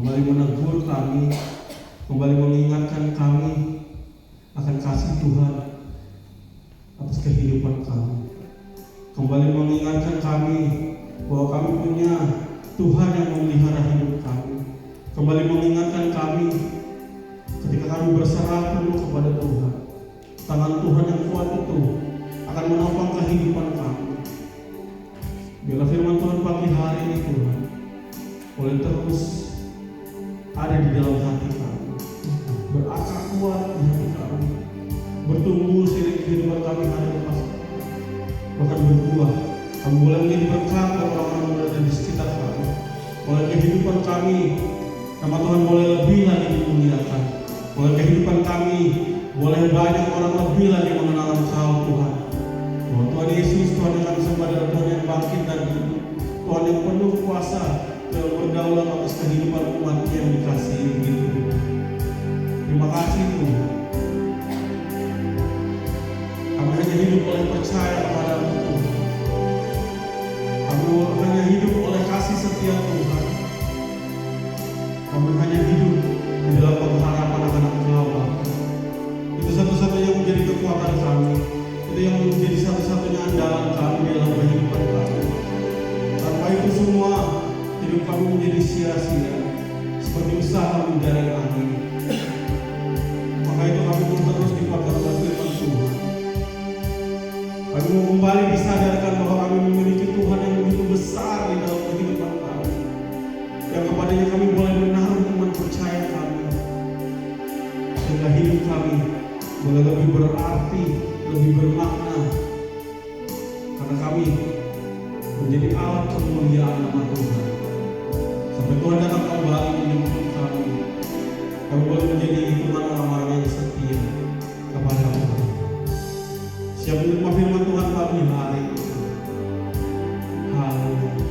kembali menegur kami, kembali mengingatkan kami akan kasih Tuhan atas kehidupan kami, kembali mengingatkan kami bahwa kami punya Tuhan yang memelihara hidup kami, kembali mengingatkan kami ketika kami berserah penuh kepada Tuhan, tangan Tuhan yang kuat itu akan menopang kehidupan kami. Biarlah firman Tuhan pagi hari ini Tuhan boleh terus ada di dalam hati kami, berakar kuat di hati kami, bertumbuh seiring kehidupan kami hari lepas, bahkan berbuah. Kami boleh menjadi berkat bagi orang-orang yang berada di sekitar kami. Oleh kehidupan kami, nama Tuhan boleh lebih lagi dimuliakan. Oleh kehidupan kami, boleh banyak orang lebih lagi mengenal Engkau Tuhan. Bahwa Tuhan Yesus, Tuhan yang kami sembah adalah Tuhan yang bangkit dan hidup, Tuhan yang penuh kuasa dalam berdaulat atas kehidupan umat yang dikasihi begitu. Terima kasih Tuhan. Kami hanya hidup oleh percaya kepada-Mu Tuhan. Kami hanya hidup oleh kasih setia Tuhan. Kami hanya hidup di dalam pengharapan akan Engkau Bapa. Itu satu-satunya yang menjadi kekuatan kami. Itu yang menjadi satu-satunya andalan kami dalam kehidupan kami. Tanpa itu semua, hidup kami menjadi sia-sia, seperti usaha menjaring angin. Maka itu kami pun terus dipakai oleh firman Tuhan. Kami mau kembali disadarkan bahwa kami memiliki Tuhan yang begitu besar di dalam kehidupan kami, yang kepadanya kami boleh menaruh iman percaya kami, sehingga hidup kami boleh lebih berarti, lebih bermakna, karena kami menjadi alat kemuliaan nama Tuhan. Sampai Tuhan datang kembali menjemput kami, kami boleh menjadi hitungan orang-orang yang setia kepada Tuhan. Siap menerima firman Tuhan pagi hari ini. Haleluya.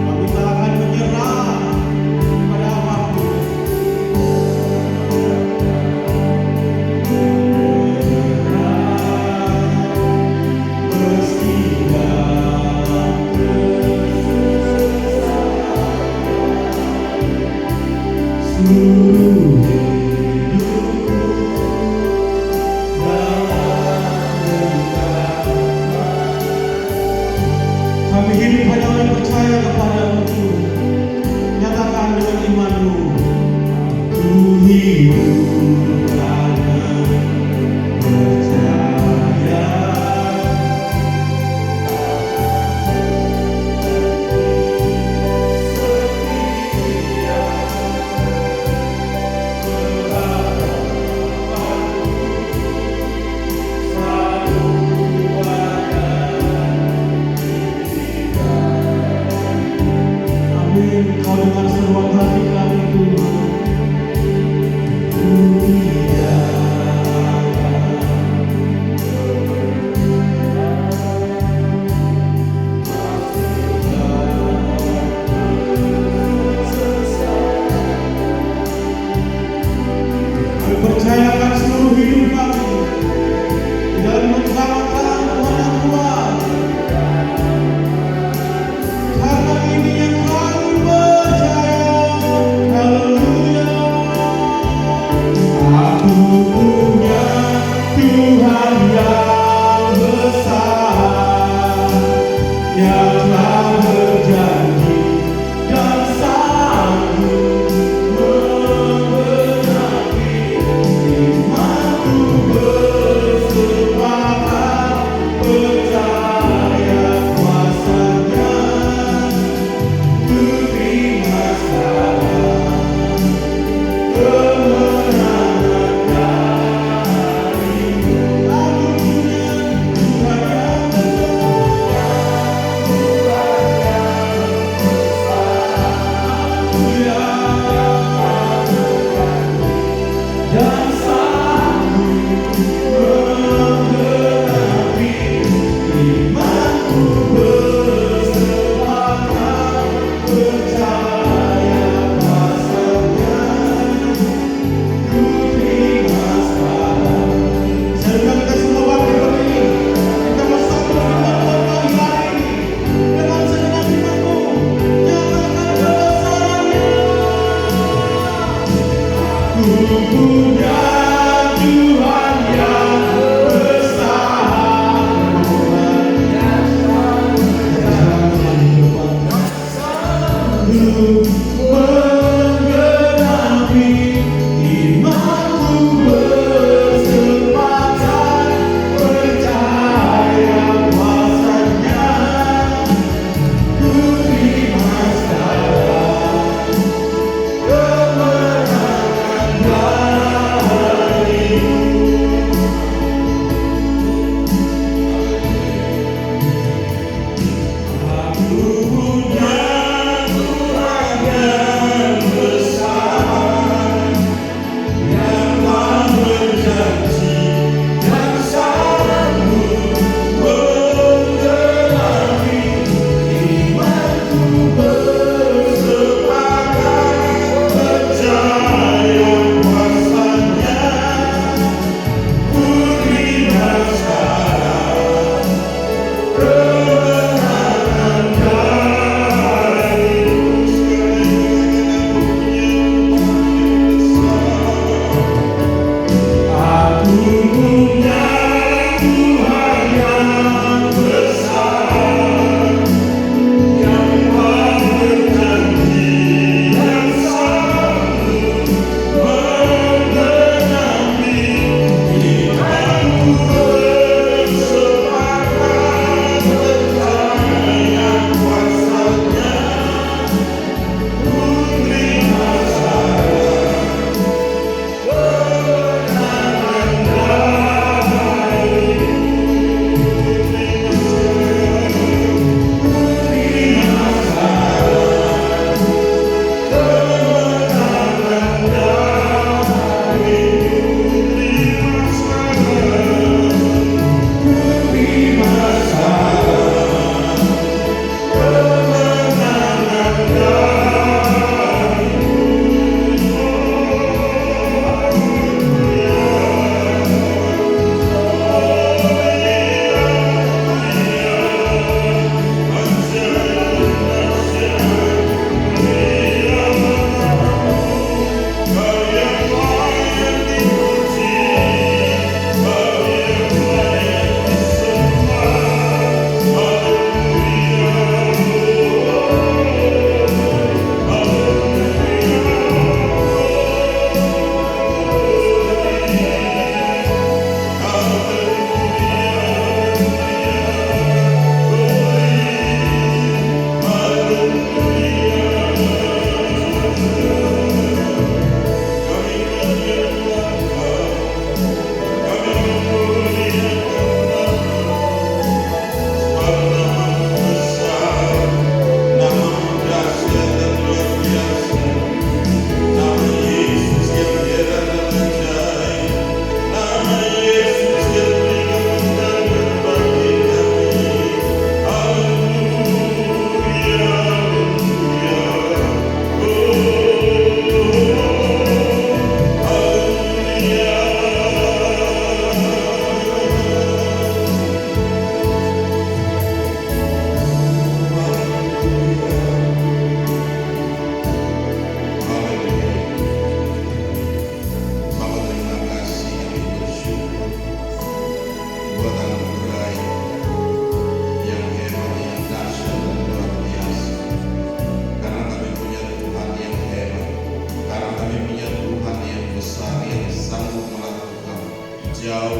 Kami tak akan menyerah pada Engkau dengar seruan hati kami Tuhan. Kami percayakan seluruh hidup kami di dalam genggaman tangan Tuhan yang kuat. Karena ini yang kami percaya. Haleluya.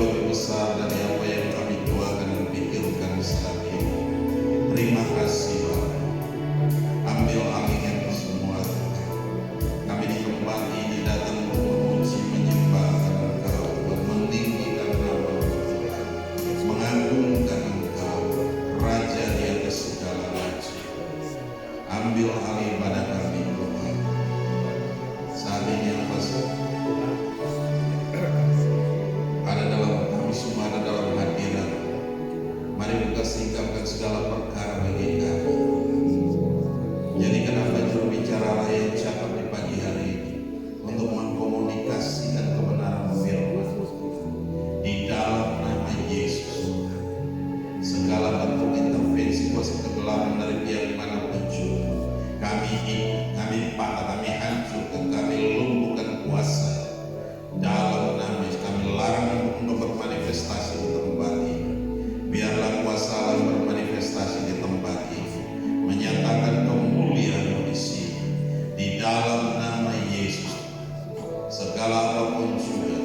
lebih besar dari apa yang kami doakan dan pikirkan saat ini. Terima kasih Bapa. Ambil alihnya semua. Kami di tempat ini datang untuk memuji, menyembah Engkau, meninggikan nama Tuhan, mengagungkan Engkau, Raja di atas segala raja. Ambil alih ibadah kami Tuhan. Saat ini apa sih? Ada dalam kami semua, ada dalam hadirat. Mari buka singkapkan segala perkara bagi kami. Jadi kenapa juru bicara yang cakap di pagi hari ini untuk mengkomunikasikan kebenaran firman di dalam nama Yesus. Segala bentuk intervensi kuasa kegelapan dari pihak manapun juga kami patah, kami hancurkan, kami lumpuhkan kuasa dalam nama Yesus. Kami larang untuk bermanifestasi di tempat ini. Biarlah kuasa Allah bermanifestasi di tempat ini, menyatakan kemuliaan di sini di dalam nama Yesus. Segala apapun juga,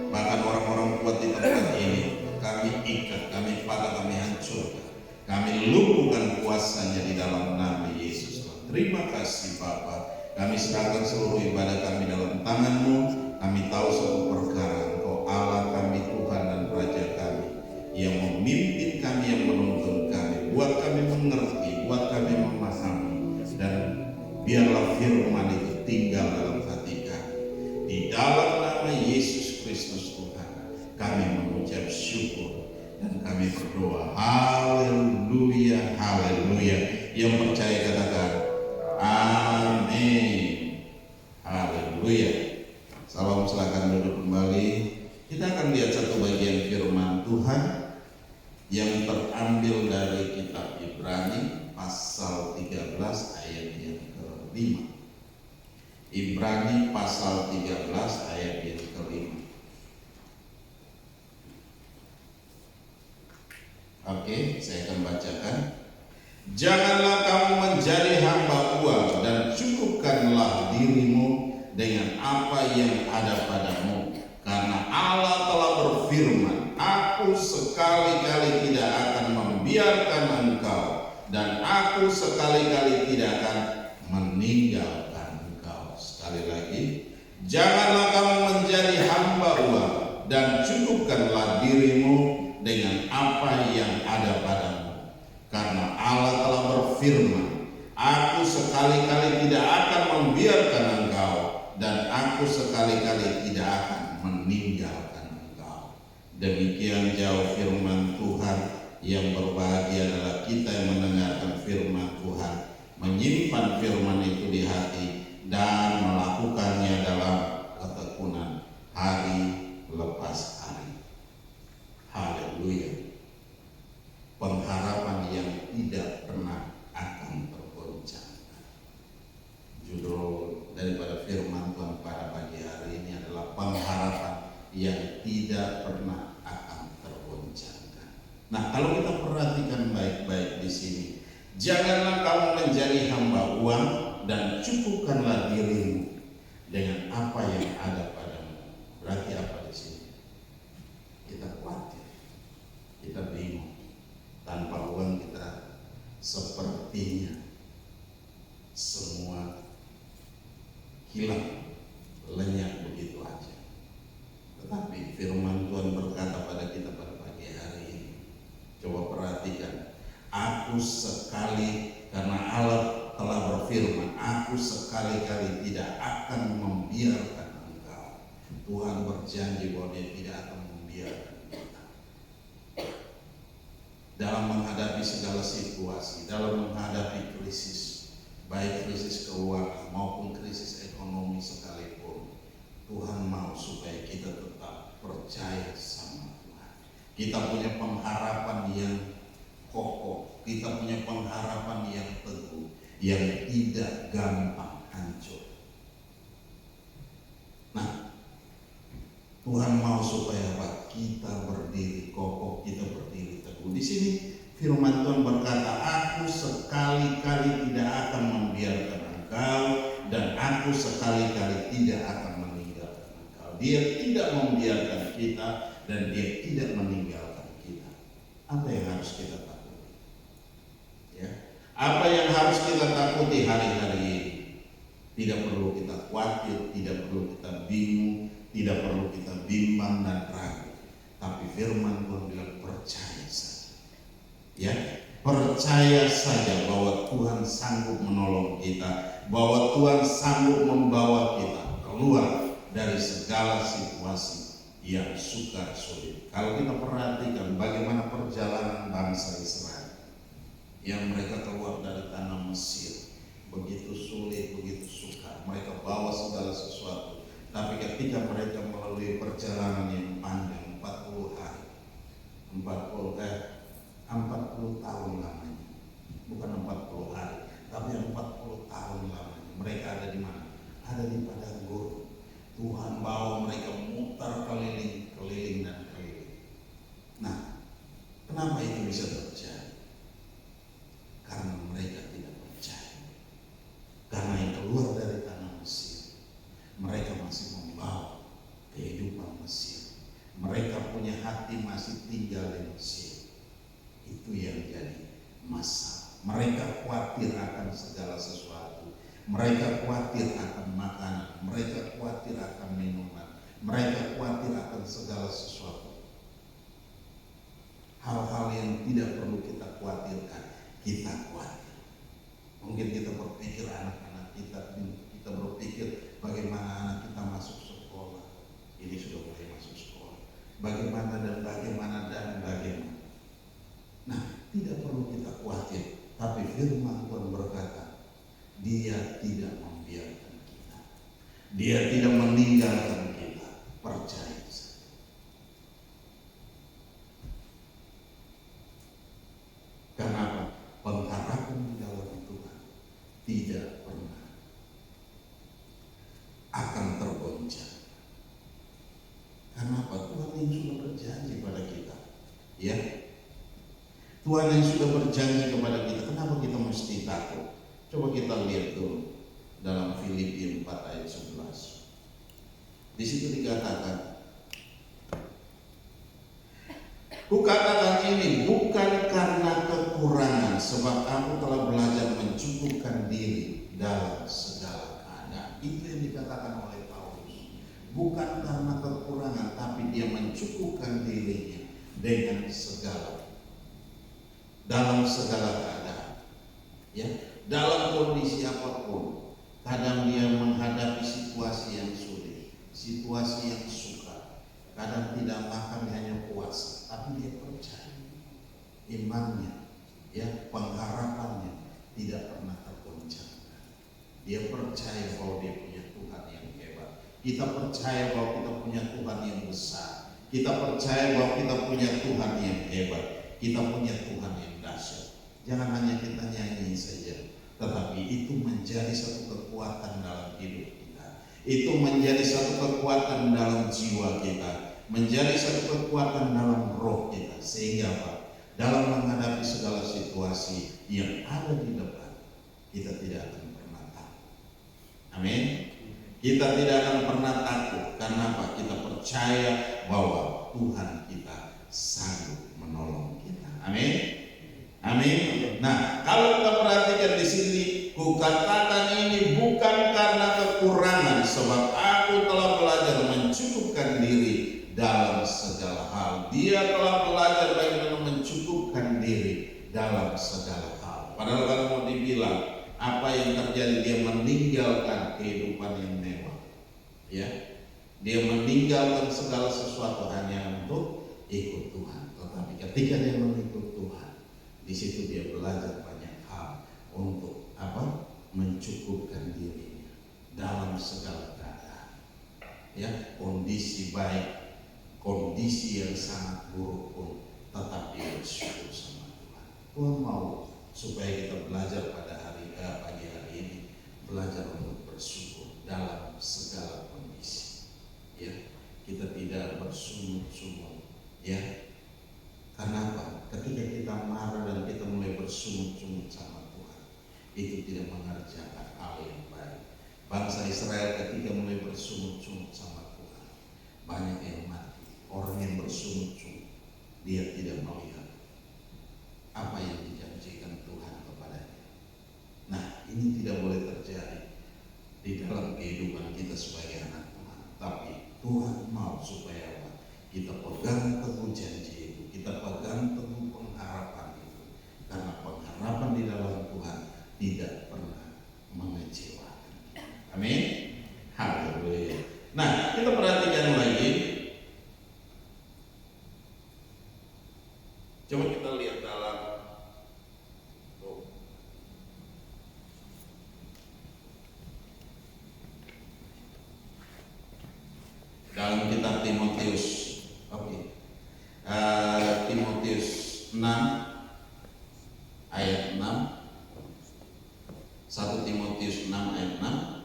bahkan orang-orang kuat di tempat ini, kami ikat, kami patah, kami hancurkan, kami lumpuhkan kuasanya di dalam nama Yesus. Terima kasih Bapa. Kami serahkan seluruh ibadah kami dalam tangan-Mu. Kami tahu satu perkara, Engkau Allah kami, Tuhan dan Raja kami, yang memimpin kami, yang menuntun kami, buat kami mengerti, buat kami memahami, dan biarlah firman itu tinggal dalam hati kami. Di dalam nama Yesus Kristus Tuhan, kami mengucap syukur dan kami berdoa. Haleluya, haleluya. Yang percaya katakan amin. Haleluya. Salam, silakan duduk kembali. Kita akan lihat satu bagian firman Tuhan yang terambil dari kitab Ibrani pasal 13 ayat yang ke-5. Ibrani pasal 13 ayat yang ke-5. Oke, saya akan bacakan. Janganlah kamu menjadi hamba uang, dan cukupkanlah dirimu dengan apa yang ada padamu, karena Allah telah berfirman, Aku sekali-kali tidak akan membiarkan engkau, dan Aku sekali-kali tidak akan meninggalkan engkau. Sekali lagi, janganlah kamu menjadi hamba uang, dan cukupkanlah dirimu dengan apa yang ada padamu, karena Allah telah berfirman, Aku sekali-kali tidak akan membiarkan engkau, dan Aku sekali-kali tidak akan meninggalkan engkau. Demikian jauh firman Tuhan. Yang berbahagia adalah kita yang mendengarkan firman Tuhan, menyimpan firman itu di hati, dan melakukannya dalam ketekunan hari lepas hari. Haleluya. Pengharapan yang tidak pernah akan tergoncangkan. Judul daripada firman Tuhan pada pagi hari ini adalah pengharapan yang tidak pernah akan tergoncangkan. Nah, kalau kita perhatikan baik-baik di sini, janganlah kamu menjadi hamba uang, dan cukupkanlah dirimu dengan apa yang ada padamu. Berarti apa di sini? Kita khawatir, kita bingung. Tanpa uang kita sepertinya semua hilang, lenyap begitu aja. Tetapi firman Tuhan berkata pada kita pada pagi hari ini, coba perhatikan, Aku sekali, karena Allah telah berfirman, Aku sekali-kali tidak akan membiarkan engkau. Tuhan berjanji bahwa Dia tidak akan membiarkan kita. Dalam menghadapi segala situasi, dalam menghadapi krisis, baik krisis keuangan maupun krisis ekonomi sekalipun, Tuhan mau supaya kita tetap percaya sama Tuhan. Kita punya pengharapan yang kokoh, kita punya pengharapan yang teguh, yang tidak gampang hancur. Nah, Tuhan mau supaya apa? Kita berdiri kokoh, kita berdiri teguh. Di sini firman Tuhan berkata, Aku sekali-kali tidak akan membiarkan engkau, dan Aku sekali-kali tidak akan meninggalkan engkau. Dia tidak membiarkan kita, dan Dia tidak meninggalkan kita. Apa yang harus kita takuti? Ya, apa yang harus kita takuti hari-hari ini? Tidak perlu kita khawatir, tidak perlu kita bingung, tidak perlu kita bimbang dan ragu. Tapi firman Tuhan bilang percaya saja. Ya, percaya saja bahwa Tuhan sanggup menolong kita, bahwa Tuhan sanggup membawa kita keluar dari segala situasi yang sukar sulit. Kalau kita perhatikan bagaimana perjalanan bangsa Israel yang mereka keluar dari tanah Mesir, begitu sulit, begitu sukar. Mereka bawa segala sesuatu, tapi ketika mereka melalui perjalanan yang panjang 40 hari, 40 tahun lamanya, bukan 40 hari, tapi 40 tahun lamanya. Mereka ada di mana? Ada di padang gurun. Tuhan bawa mereka mutar keliling dan keliling. Nah, kenapa itu bisa terjadi? Karena mereka tidak percaya. Karena yang keluar dari tanah Mesir, mereka masih membawa kehidupan Mesir. Mereka punya hati masih tinggal di Mesir. Itu yang jadi masalah. Mereka khawatir akan segala sesuatu. Mereka khawatir akan makanan. Mereka khawatir akan minuman. Mereka khawatir akan segala sesuatu. Hal-hal yang tidak perlu kita khawatirkan, kita khawatir. Mungkin kita berpikir anak-anak kita berpikir bagaimana anak kita masuk sekolah. Ini sudah mulai masuk sekolah. Bagaimana. Nah, tidak perlu kita khawatir. Tapi firman Tuhan berkata, Dia tidak membiarkan kita. Dia tidak meninggalkan kita. Percaya saja. Kenapa? Pengharapan di dalam Tuhan tidak pernah akan tergoncang. Kenapa? Tuhan yang sudah berjanji pada kita. Ya, Tuhan yang sudah berjanji kepada kita. Kenapa kita mesti takut? Coba kita lihat dulu dalam Filipi 4 ayat 11. Di situ dikatakan, Kukatakan ini bukan karena kekurangan, sebab aku telah belajar mencukupkan diri dalam segala keadaan. Itu yang dikatakan oleh Paulus. Bukan karena kekurangan, tapi dia mencukupkan dirinya dengan dalam segala keadaan. Ya, dalam kondisi apapun. Kadang dia menghadapi situasi yang sulit, situasi yang sukar. Kadang tidak makan, hanya puasa, tapi dia percaya imannya, ya, pengharapannya tidak pernah tergoncangkan. Dia percaya bahwa dia punya Tuhan yang hebat. Kita percaya bahwa kita punya Tuhan yang besar. Kita percaya bahwa kita punya Tuhan yang hebat. Kita punya Tuhan yang dahsyat. Jangan hanya kita nyanyi saja, tetapi itu menjadi satu kekuatan dalam hidup kita. Itu menjadi satu kekuatan dalam jiwa kita, menjadi satu kekuatan dalam roh kita. Sehingga apa? Dalam menghadapi segala situasi yang ada di depan, kita tidak akan pernah takut. Amin. Kita tidak akan pernah takut. Karena apa? Kita percaya bahwa Tuhan kita sanggup menolong kita. Amin. Amin. Nah, kalau kita perhatikan di sini, kukatakan ini bukan karena kekurangan, sebab aku telah belajar mencukupkan diri dalam segala hal. Dia telah belajar bagaimana mencukupkan diri dalam segala hal. Padahal kalau mau dibilang apa yang terjadi, dia meninggalkan kehidupan yang mewah. Ya, dia meninggalkan segala sesuatu hanya untuk ikut Tuhan. Tetapi ketika dia mengikut Tuhan, di situ dia belajar banyak hal untuk apa? Mencukupkan dirinya dalam segala keadaan. Ya, kondisi baik, kondisi yang sangat buruk pun tetap dia bersyukur sama Tuhan. Tuhan mau supaya kita belajar pada pagi hari ini, belajar untuk bersyukur dalam segala kondisi. Ya, kita tidak bersungut-sungut. Ya, karena apa? Ketika kita marah dan kita mulai bersungut-sungut sama Tuhan, itu tidak mengerjakan hal yang baik. Bangsa Israel ketika mulai bersungut-sungut sama Tuhan, banyak yang mati. orang yang bersungut-sungut, dia tidak melihat apa yang dijanjikan Tuhan kepadanya. Nah, ini tidak boleh terjadi di dalam kehidupan kita sebagai anak Tuhan. Tapi Tuhan mau supaya apa? Kita pegang teguh janji itu, kita pegang teguh pengharapan itu, karena pengharapan di dalam Tuhan tidak pernah mengecewakan. Amin. Haleluya. Nah, kita perhatikan lagi. Coba kita lihat dalam kitab Timotius. Oke. Timotius 6 ayat 6. 1 Timotius 6 ayat 6.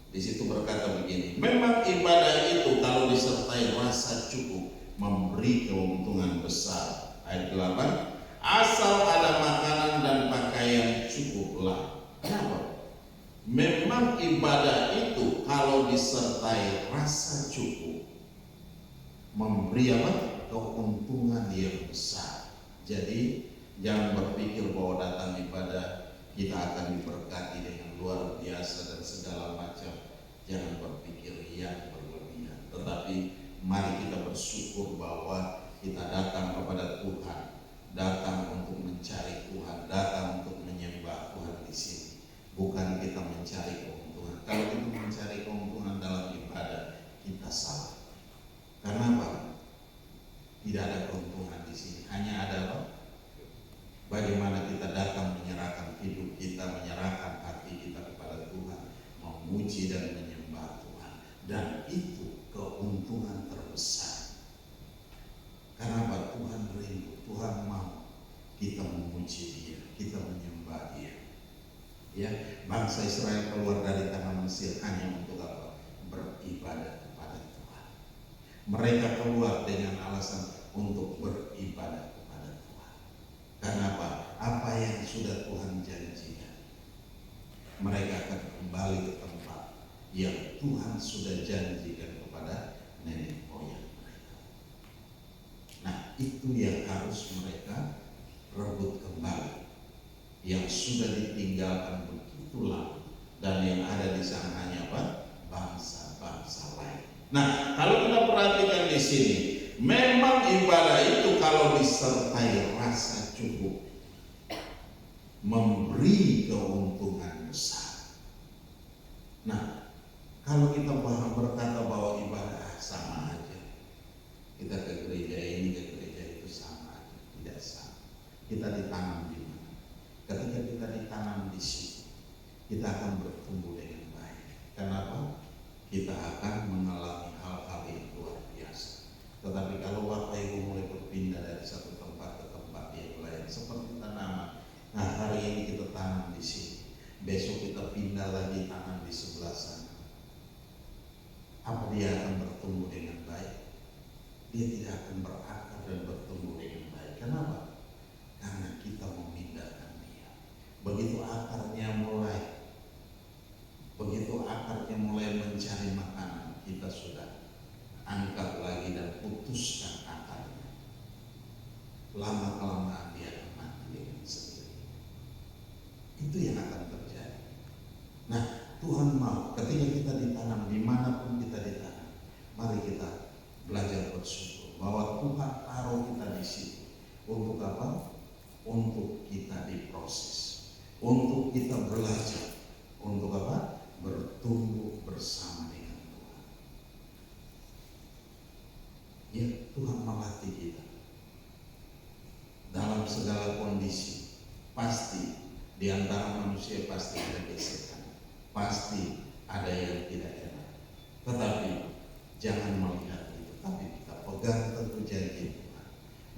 Di situ berkata begini, memang ibadah itu kalau disertai rasa cukup memberi keuntungan besar. Ayat 8, asal ada makanan dan pakaian cukuplah. Kenapa? Memang ibadah itu kalau disertai rasa cukup memberi apa? Keuntungan yang besar. Jadi jangan berpikir bahwa datang ibadah kita akan diberkati dengan luar biasa dan segala macam. Jangan berpikir yang berlebihan. Tetapi mari kita bersyukur bahwa kita datang kepada Tuhan, datang untuk mencari Tuhan, datang untuk menyembah Tuhan di sini. Bukan kita mencari keuntungan. Kalau kita mencari keuntungan dalam ibadah, kita salah. Karena apa? Tidak ada keuntungan di sini. Hanya ada apa? Bagaimana kita datang menyerahkan hidup kita, menyerahkan hati kita kepada Tuhan, memuji dan menyembah Tuhan. Dan itu keuntungan terbesar. Karena apa? Tuhan rindu, Tuhan mau kita memuji Dia, kita menyembah Dia. Ya, bangsa Israel keluar dari tanah Mesir hanya untuk apa? Beribadah kepada Tuhan. Mereka keluar dengan alasan untuk beribadah kepada Tuhan. Karena apa? Apa yang sudah Tuhan janjikan, mereka akan kembali ke tempat yang Tuhan sudah janjikan kepada nenek moyang mereka. Nah, itu yang harus mereka rebut kembali. Yang sudah ditinggalkan begitu lama, dan yang ada di sana hanya apa? Bangsa-bangsa lain. Nah, kalau kita perhatikan di sini, memang ibadah itu kalau disertai rasa cukup memberi keuntungan besar. Nah, kalau kita berkata bahwa ibadah sama aja, kita ke gereja ini ke gereja itu sama aja, tidak sama. Kita ditanam di mana? Ketika kita ditanam di situ, kita akan bertumbuh dengan baik. Kenapa? Kita akan mengalami hal-hal yang luar biasa. Tetapi kalau Bapak Ibu mulai berpindah dari satu tempat ke tempat yang lain, seperti tanaman. Nah, hari ini kita tanam di sini, besok kita pindah lagi tanam di sebelah sana. Apa dia akan bertumbuh dengan baik? Dia tidak akan berakar dan bertumbuh dengan baik. Kenapa? Karena kita memindahkan dia. Begitu akarnya mulai mencari makanan, kita sudah angkat lagi dan putuskan akarnya. Lama-kelamaan dia akan mati dengan sendiri. Itu yang akan terjadi. Nah, Tuhan mau ketika kita ditanam, dimanapun kita ditanam, mari kita belajar bersyukur bahwa Tuhan taruh kita di situ. Untuk apa? Untuk kita diproses, untuk kita belajar, untuk apa? Bertumbuh bersama dengan Tuhan. Ya, Tuhan melatih kita dalam segala kondisi. Pasti di antara manusia pasti ada gesekan, pasti ada yang tidak enak. Tetapi jangan melihat itu, tapi kita pegang teguh janji Tuhan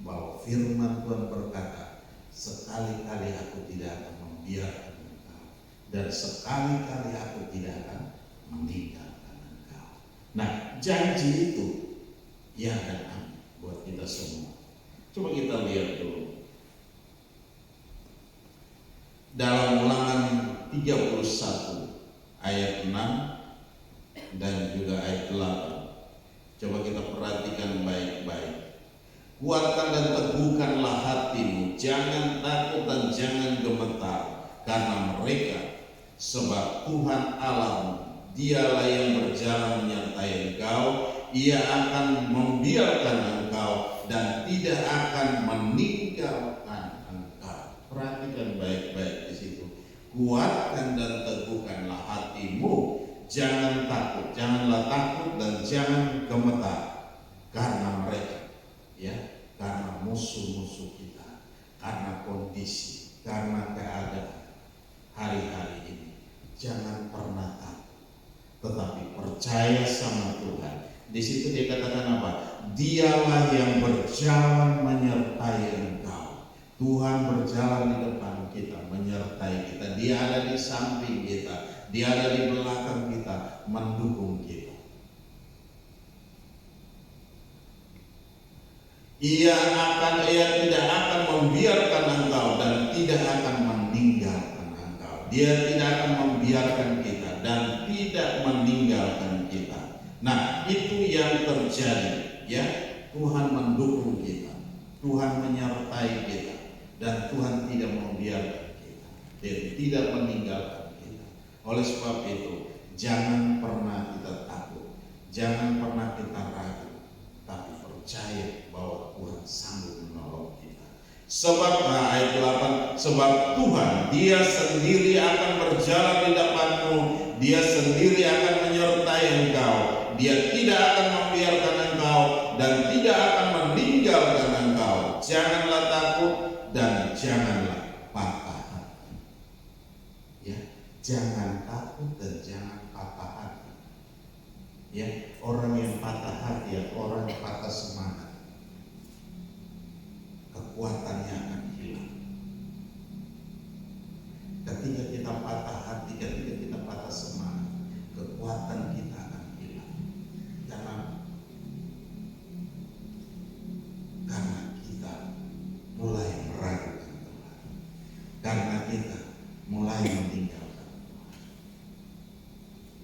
bahwa firman Tuhan berkata, sekali-kali aku tidak akan membiarkan engkau, dan sekali-kali aku tidak akan meninggalkan engkau. Nah, janji itu ya dan amin buat kita semua. Coba kita lihat dulu dalam Ulangan 31 ayat 6 dan juga ayat 8. Coba kita perhatikan baik-baik. Kuatkan dan teguhkanlah hatimu, jangan takut dan jangan gemetar karena mereka, sebab Tuhan Allahmu, Dialah yang berjalan menyertai engkau. Ia akan membiarkan engkau dan tidak akan meninggalkan engkau. Perhatikan baik-baik di situ. Kuatkan dan teguhkanlah hatimu, jangan takut, janganlah takut dan jangan gemetar karena mereka, ya, karena musuh-musuh kita, karena kondisi, karena keadaan hari-hari ini. Jangan pernah takut, tetapi percaya sama Tuhan. Di situ dia katakan apa? Dialah yang berjalan menyertai engkau. Tuhan berjalan di depan kita, menyertai kita. Dia ada di samping kita, Dia ada di belakang kita, mendukung kita. Ia tidak akan membiarkan engkau dan tidak akan meninggalkan engkau. Dia tidak akan membiarkan kita dan tidak meninggalkan kita. Nah, itu yang terjadi, ya. Tuhan mendukung kita, Tuhan menyertai kita, dan Tuhan tidak membiarkan kita, dan tidak meninggalkan kita. Oleh sebab itu, jangan pernah kita takut, jangan pernah kita ragu, tapi percaya bahwa Tuhan sanggup menolong kita. Sebab ayat 8, sebab Tuhan Dia sendiri akan berjalan di depanmu, Dia sendiri akan menyertai engkau. Dia tidak akan membiarkan engkau dan tidak akan meninggalkan engkau. Janganlah takut dan janganlah patah hati. Ya, jangan takut dan jangan patah hati. Ya, orang yang patah hati, ya, orang yang patah semangat, kekuatannya akan hilang. Ketika kita patah hati, ketika kita patah semangat, kekuatan kita akan hilang. Karena kita mulai meragukan Tuhan, karena kita mulai meninggalkan Tuhan.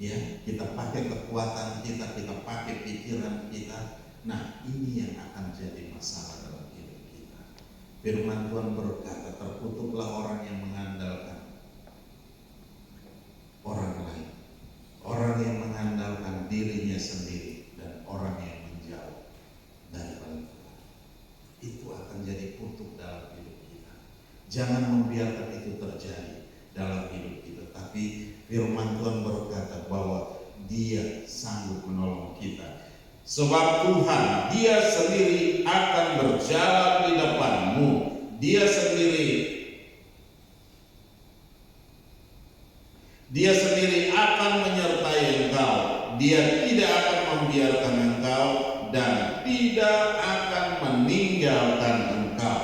Ya, kita pakai kekuatan kita, kita pakai pikiran kita. Nah, ini yang akan jadi masalah dalam hidup kita. Firman Tuhan berkata, terkutuklah orang yang mengandalkan orang lain, orang yang mengandalkan dirinya sendiri, dan orang yang menjauh daripada Tuhan. Itu akan jadi kutuk dalam hidup kita. Jangan membiarkan itu terjadi dalam hidup kita. Tapi firman Tuhan berkata bahwa Dia sanggup menolong kita. Sebab Tuhan, Dia sendiri akan berjalan di depanmu. Dia sendiri akan menyertai engkau. Dia tidak akan membiarkan engkau dan tidak akan meninggalkan engkau.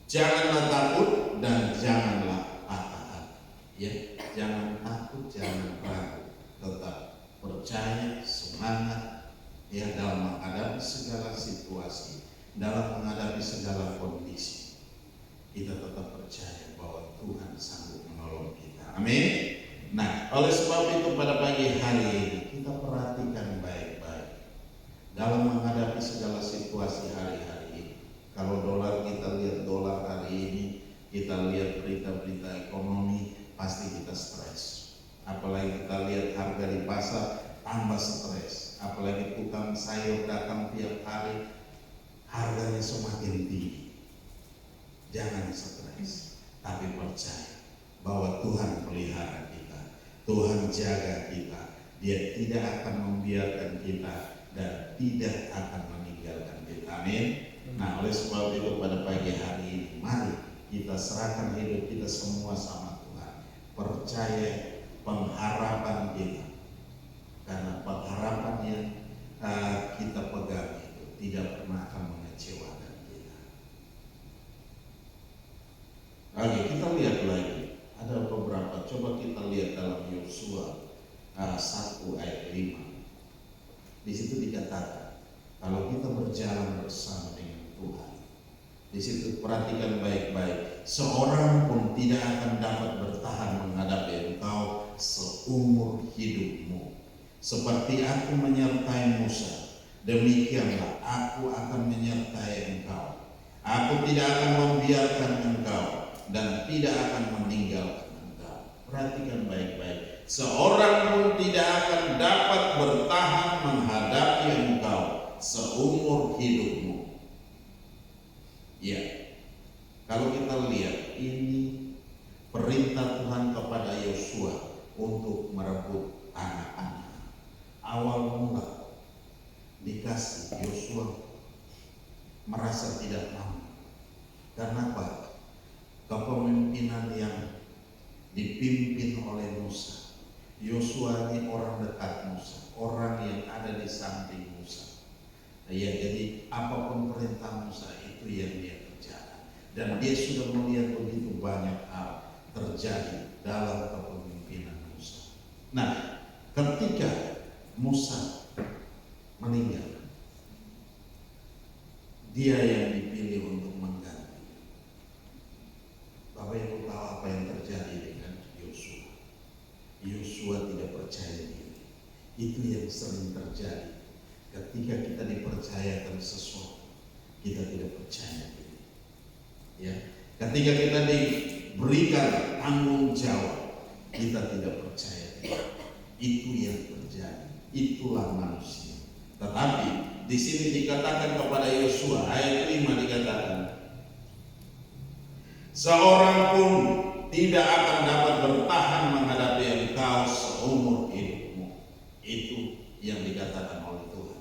Janganlah takut dan janganlah patah hati. Ya, jangan takut, jangan ragu, tetap percaya, semangat, ya, dalam menghadapi segala situasi, dalam menghadapi segala kondisi. Kita tetap percaya bahwa Tuhan sanggup menolong kita. Amin. Nah, oleh sebab itu pada pagi hari ini kita perhatikan baik-baik dalam menghadapi segala situasi hari-hari ini. Kalau dolar, kita lihat dolar hari ini, kita lihat berita-berita ekonomi, pasti kita stres. Apalagi kita lihat harga di pasar, tambah stres. Apalagi tukang sayur datang tiap hari, harganya semakin tinggi. Jangan stres, tapi percaya bahwa Tuhan pelihara kita, Tuhan jaga kita. Dia tidak akan membiarkan kita dan tidak akan meninggalkan kita. Amin. Nah, oleh sebab itu pada pagi hari ini, mari kita serahkan hidup kita semua sama Tuhan. Percaya pengharapan kita, karena pengharapan yang kita pegang itu tidak pernah akan mengecewakan kita. Oke, kita lihat lagi. Ada beberapa, coba kita lihat dalam Yosua 1 ayat 5. Di situ dikatakan, kalau kita berjalan bersama dengan Tuhan, di situ perhatikan baik-baik, seorang pun tidak akan dapat bertahan menghadapi engkau seumur hidupmu. seperti aku menyertai Musa, demikianlah aku akan menyertai engkau. Aku tidak akan membiarkan engkau dan tidak akan meninggalkan engkau. Perhatikan baik-baik. Seorang pun tidak akan dapat bertahan menghadapi engkau seumur hidupmu. Ya, kalau kita lihat ini perintah Tuhan kepada Yosua untuk merebut anak-anak. Awal mula dikasih, Yosua merasa tidak mampu. Karena apa? Kepemimpinan yang dipimpin oleh Musa. Yosua ini orang dekat Musa, orang yang ada di samping Musa. Ya, jadi apapun perintah Musa itu yang dia kerjakan. Dan dia sudah melihat begitu banyak hal terjadi dalam kepemimpinan Musa. Nah, ketika Musa meninggal, dia yang dipilih untuk mengganti. Bapak Ibu tahu apa yang terjadi dengan Yosua? Yosua tidak percaya diri. Itu yang sering terjadi ketika kita dipercayakan sesuatu, kita tidak percaya diri. Ya, ketika kita diberikan tanggung jawab, kita tidak percaya diri. Itu yang terjadi. Itulah manusia. Tetapi di sini dikatakan kepada Yosua, ayat 5 dikatakan, seorang pun tidak akan dapat bertahan menghadapi engkau seumur hidupmu. Itu yang dikatakan oleh Tuhan.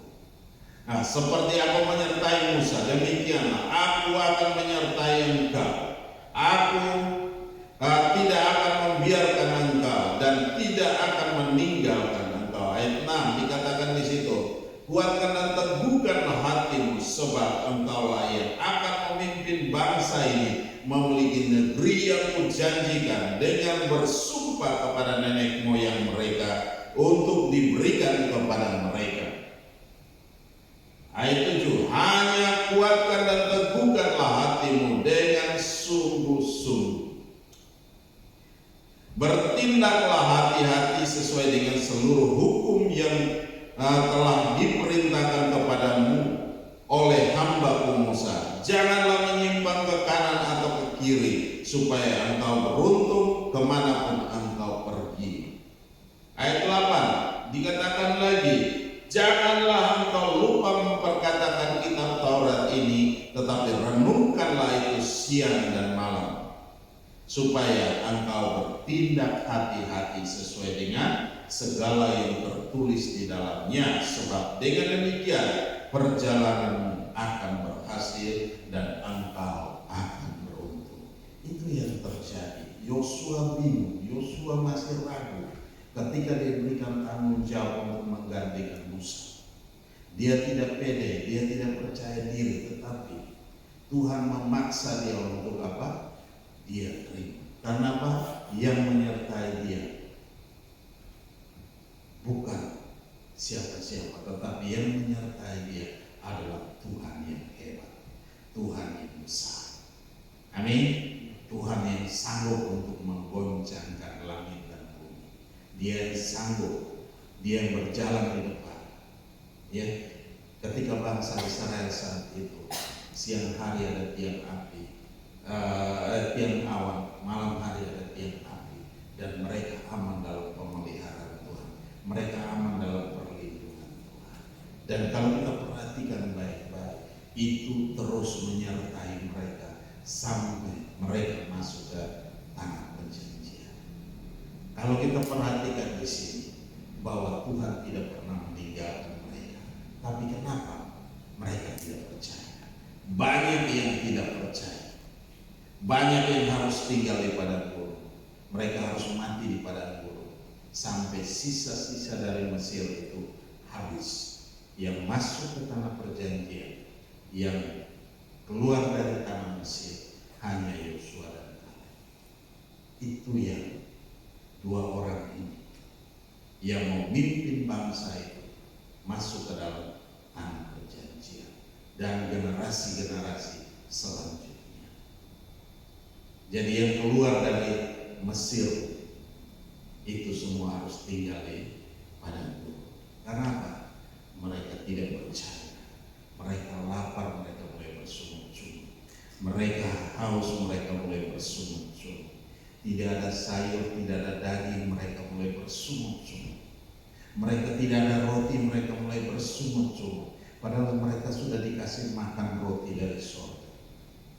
Nah, seperti aku menyertai Musa, demikianlah aku akan menyertai engkau. Aku tidak akan membiarkan engkau dan tidak akan meninggalkan engkau. Ayat 6 dikatakan di situ, kuatkan dan teguhkanlah hatimu, sebab engkaulah yang akan memimpin bangsa ini memiliki negeri yang kujanjikan dengan bersumpah kepada nenek moyang mereka untuk diberikan kepada mereka. Ayat 7, hanya kuatkan dan teguhkanlah hatimu dengan sungguh-sungguh. Bertindaklah hati-hati sesuai dengan seluruh hukum yang telah diperintahkan kepadamu oleh hamba-Ku Musa. Janganlah menyimpang ke kanan atau ke kiri, supaya engkau beruntung kemanapun engkau pergi. Ayat 8 dikatakan lagi, janganlah engkau lupa memperkatakan kitab Taurat ini, tetapi renungkanlah itu siang dan malam, supaya engkau bertindak hati-hati sesuai dengan segala yang tertulis di dalamnya, sebab dengan demikian perjalananmu akan berhasil dan engkau akan beruntung. Itu yang terjadi. Yosua bingung, Yosua masih ragu ketika diberikan tanggung jawab untuk menggantikan Musa. Dia tidak pede, dia tidak percaya diri, tetapi Tuhan memaksa dia untuk apa? Dia terima. Karena apa? Yang menyertai dia bukan siapa-siapa, tetapi yang menyertai dia adalah Tuhan yang hebat, Tuhan yang besar. Amin. Tuhan yang sanggup untuk menggoncangkan langit dan bumi. Dia yang sanggup, dia yang berjalan di depan. Ya, ketika bangsa Israel saat itu siang hari ada tiang api, tiang awan, malam hari ada tiang api, dan mereka aman dalam pemeliharaan Tuhan. Mereka aman dalam perlindungan Tuhan. Dan kalau kita perhatikan baik-baik, itu terus menyertai mereka sampai mereka masuk ke tanah perjanjian. Kalau kita perhatikan di sini bahwa Tuhan tidak pernah meninggalkan mereka, tapi kenapa mereka tidak percaya? Banyak yang tidak percaya, banyak yang harus tinggal di padang gurun, mereka harus mati di padang gurun sampai sisa-sisa dari Mesir itu habis. Yang masuk ke tanah perjanjian, yang keluar dari tanah Mesir hanya Yosua dan Kaleb. Itu yang dua orang ini yang memimpin bangsa itu masuk ke dalam tanah perjanjian, dan generasi-generasi selanjutnya. Jadi yang keluar dari Mesir itu semua harus tinggal di padang gurun. Karena apa? Mereka tidak percaya. Mereka lapar, mereka mulai bersungut-sungut. Mereka haus, mereka mulai bersungut-sungut. Tidak ada sayur, tidak ada daging, mereka mulai bersungut-sungut. Mereka tidak ada roti, mereka mulai bersungut-sungut. Padahal mereka sudah dikasih makan roti dari surga,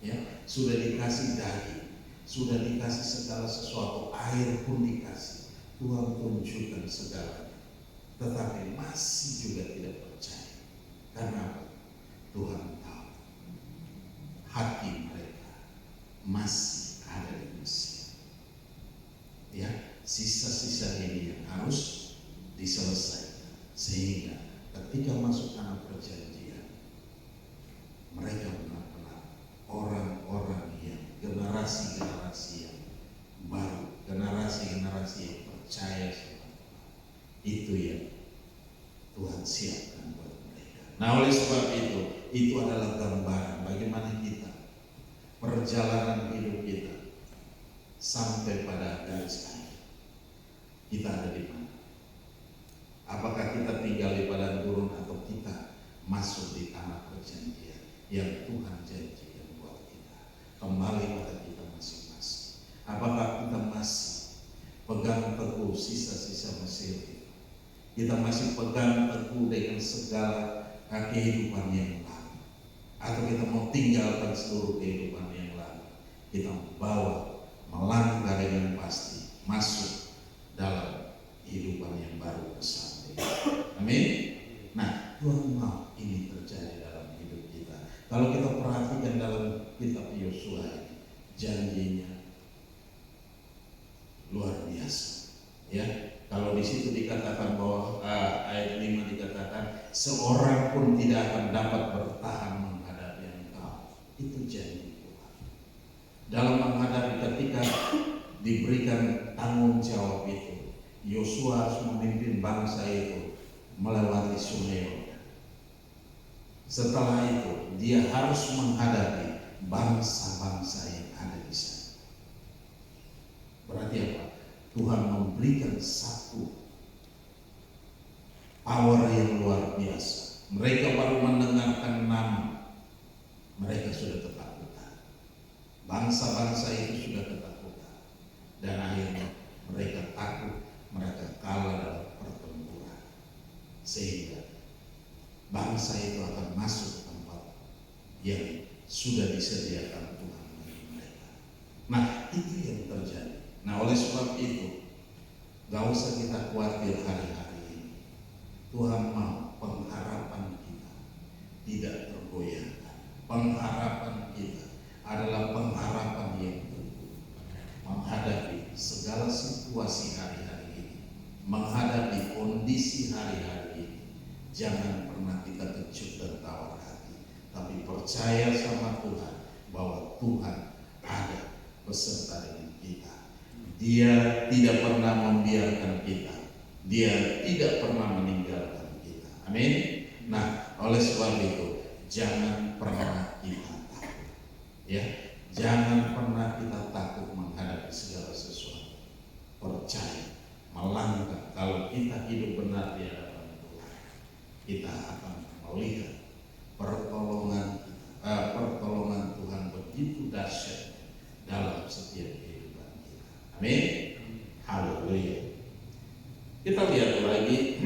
ya, sudah dikasih daging, sudah dikasih segala sesuatu, air pun dikasih. Tuhan tunjukkan segalanya, tetapi masih juga tidak percaya. Karena apa? Tuhan tahu hati mereka masih ada di Mesir. Ya, sisa-sisa ini yang harus diselesaikan sehingga ketika masuk tanah perjanjian mereka benar-benar orang-orang yang generasi-generasi yang baru, generasi-generasi yang percaya sama Tuhan. Itu yang Tuhan siapkan buat mereka. Nah, oleh sebab itu adalah gambaran bagaimana kita perjalanan hidup kita sampai pada garis akhir. Kita ada di mana? Apakah kita tinggal di padang gurun atau kita masuk di tanah perjanjian yang Tuhan janjikan buat kita? Kembali pada kita masing-masing. Apakah kita masih pegang teguh sisa-sisa Mesir itu? Kita masih pegang teguh dengan segala kehidupan yang lalu, atau kita mau tinggalkan seluruh kehidupan yang lalu? Kita membawa melangkah dengan pasti masuk dalam kehidupan yang baru bersama. Amin. Nah, Tuhan mau ini terjadi dalam hidup kita. Kalau kita perhatikan dalam kitab Yosua ini, janjinya luar biasa. Ya, kalau di situ dikatakan bahwa ayat 5 dikatakan seorang pun tidak akan dapat bertahan menghadapi engkau. Itu janji Tuhan. Dalam menghadapi ketika diberikan tanggung jawab itu, Yosua harus memimpin bangsa itu melewati sungai Yordan. Setelah itu dia harus menghadapi bangsa-bangsa yang ada di sana. Berarti apa? Tuhan memberikan satu power yang luar biasa. Mereka baru mendengarkan nama, mereka sudah ketakutan. Bangsa-bangsa itu sudah ketakutan. Dan akhirnya mereka takut, mereka kalah dalam pertempuran. Sehingga bangsa itu akan masuk ke tempat yang sudah disediakan Tuhan bagi mereka. Nah, itu yang terjadi. Nah, oleh sebab itu, gak usah kita khawatir hari-hari ini. Tuhan mau pengharapan kita tidak tergoyahkan. Pengharapan kita adalah pengharapan yang teguh menghadapi segala situasi hari-hari ini, menghadapi kondisi hari-hari ini. Jangan pernah kita kecut dan tawar hati, tapi percaya sama Tuhan bahwa Tuhan ada beserta dengan kita. Dia tidak pernah membiarkan kita, Dia tidak pernah meninggalkan kita. Amin. Nah, oleh sebab itu jangan pernah kita takut, ya. Jangan pernah kita takut menghadapi segala sesuatu. Percaya, melangkah. Kalau kita hidup benar di hadapan Tuhan, kita akan melihat pertolongan Tuhan begitu dahsyat dalam setiap kehidupan kita. Amin. Haleluya. Kita lihat lagi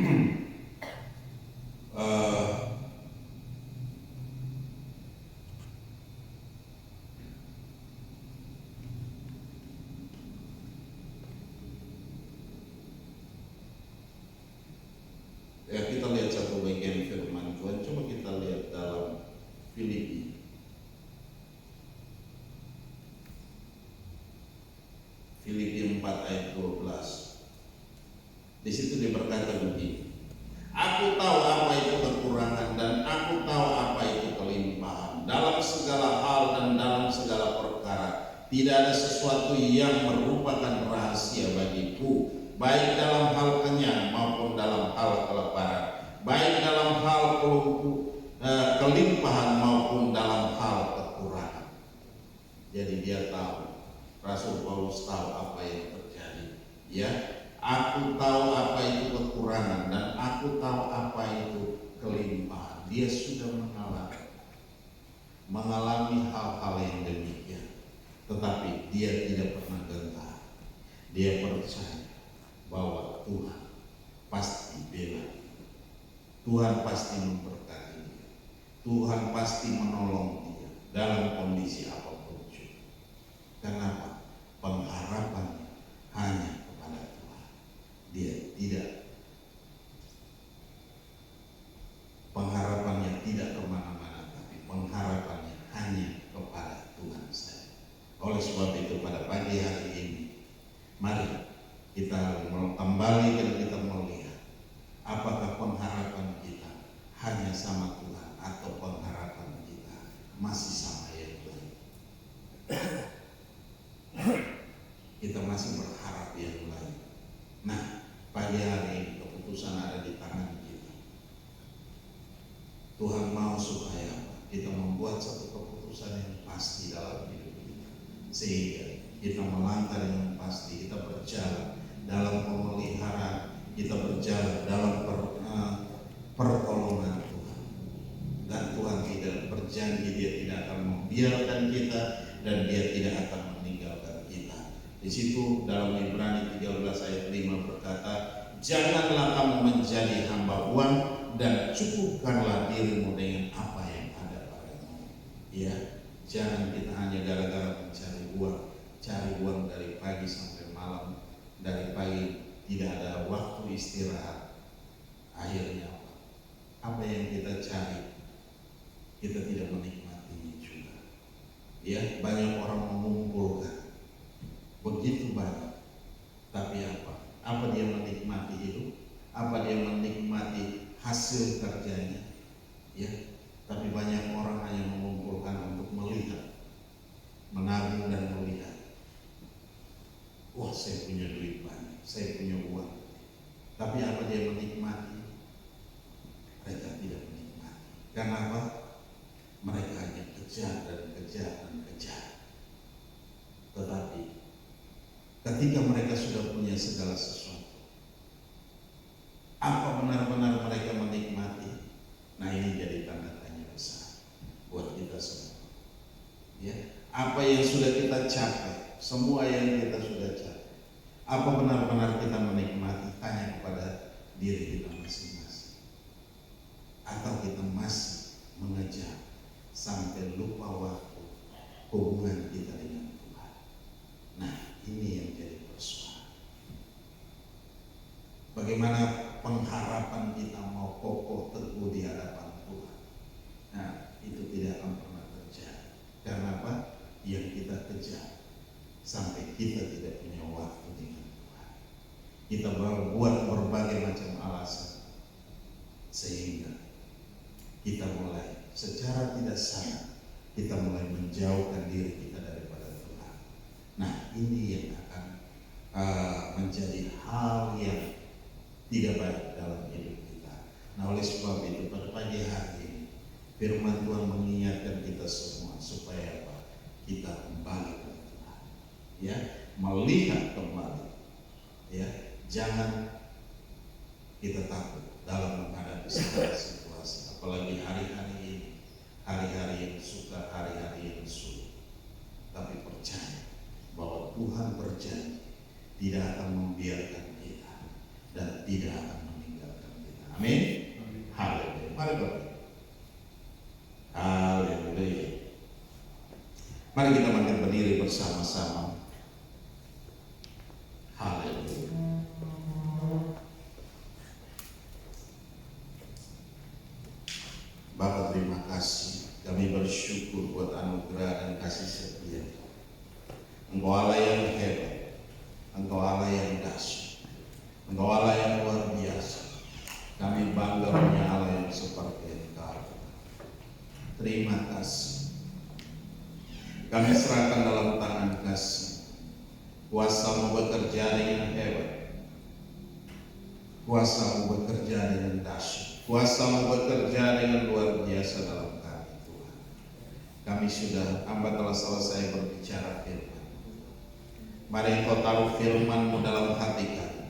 kita lihat satu bagian firman Tuhan. Coba kita lihat dalam Filipi. Filipi 4 ayat 12. Di situ dia berkata begini, aku tahu apa itu kekurangan dan aku tahu apa itu kelimpahan. Dalam segala hal dan dalam segala perkara tidak ada sesuatu yang merupakan rahasia bagiku, baik dalam hal kenyang maupun dalam hal kelaparan, baik dalam hal kelimpahan maupun dalam hal kekurangan. Jadi dia tahu, Rasul Paulus tahu apa yang terjadi. Ya, aku tahu apa itu kekurangan dan aku tahu percaya bahwa Tuhan pasti bela, Tuhan pasti memberkati dia, Tuhan pasti menolong dia dalam kondisi apapun juga. Kenapa? Pengharapannya hanya kepada Tuhan. Dia tidak, pengharapannya tidak kemana-mana, tapi pengharapannya hanya kepada Tuhan saja. Oleh sebab itu pada pagi hari ini, mari kita kembali dan kita melihat apakah pengharapan kita hanya sama Tuhan atau pengharapan kita masih sama yang lain. Kita masih berharap yang lain. Nah, pagi hari ini keputusan ada di tangan kita. Tuhan mau supaya kita membuat satu keputusan yang pasti dalam hidup kita, sehingga kita melangkah dengan pasti, kita berjalan dalam pemeliharaan, kita berjalan dalam pertolongan Tuhan. Dan Tuhan tidak berjanji dia tidak akan membiarkan kita dan dia tidak akan meninggalkan kita. Di situ dalam Ibrani 13 ayat 5 berkata, janganlah kamu menjadi hamba uang dan cukupkanlah dirimu dengan apa yang ada padamu. Ya, jangan kita hanya gara-gara mencari uang, cari uang dari pagi sampai malam, dari pagi tidak ada waktu istirahat. Akhirnya apa? Apa yang kita cari kita tidak menikmatinya juga. Ya, banyak orang mengumpulkan begitu banyak, tapi apa? Apa dia menikmati hidup? Apa dia menikmati hasil kerjanya? Ya, tapi banyak orang hanya mengumpulkan untuk melihat, menabung dan melihat. Wah, saya punya duit banyak, saya punya uang. Tapi apa dia menikmati? Mereka tidak menikmati. Karena apa? Mereka hanya kejar dan kejar dan kejar. Tetapi ketika mereka sudah punya segala sesuatu, apa benar-benar mereka menikmati? Nah, ini jadi tanda tanya besar buat kita semua. Ya, apa yang sudah kita capai, semua yang kita sudah capai, apa benar-benar kita menikmati? Tanya kepada diri kita masing-masing. Atau kita masih mengejar sampai lupa waktu hubungan kita dengan Tuhan. Nah, ini yang jadi persoalan. Bagaimana pengharapan kita mau kokoh teguh di hadapan Tuhan? Nah, itu tidak akan pernah terjadi. Karena apa? Yang kita kejar sampai kita tidak punya waktu dengan Tuhan. Kita buat berbagai macam alasan sehingga kita mulai secara tidak sadar kita mulai menjauhkan diri kita daripada Tuhan. Nah, ini yang akan menjadi hal yang tidak baik dalam hidup kita. Nah, oleh sebab itu pada pagi hari ini firman Tuhan mengingatkan kita semua supaya apa? Kita kembali ke Tuhan. Ya, melihat kembali. Ya, jangan kita takut dalam menghadapi segala situasi, apalagi hari-hari ini, hari-hari yang suka, hari-hari yang sulit. Tapi percaya bahwa Tuhan berjanji tidak akan membiarkan kita dan tidak akan meninggalkan kita. Amin. Haleluya. Mari Bapak. Haleluya. Mari kita bangkit berdiri bersama-sama. Haleluya. Bapak, terima kasih. Kami bersyukur buat anugerah dan kasih setia. Engkau Allah yang hebat, Engkau Allah yang dahsyat, Engkau Allah yang luar biasa. Kami bangga punya Allah yang seperti Engkau. Terima kasih. Kami serahkan dalam tangan kasih. Kuasa-Mu bekerja dengan hebat, Kuasa-Mu bekerja dengan dahsyat, Kuasa-Mu bekerja dengan luar biasa dalam kami Tuhan. Kami sudah, hamba telah selesai berbicara firman. Mari Engkau taruh firman-Mu dalam hati kami.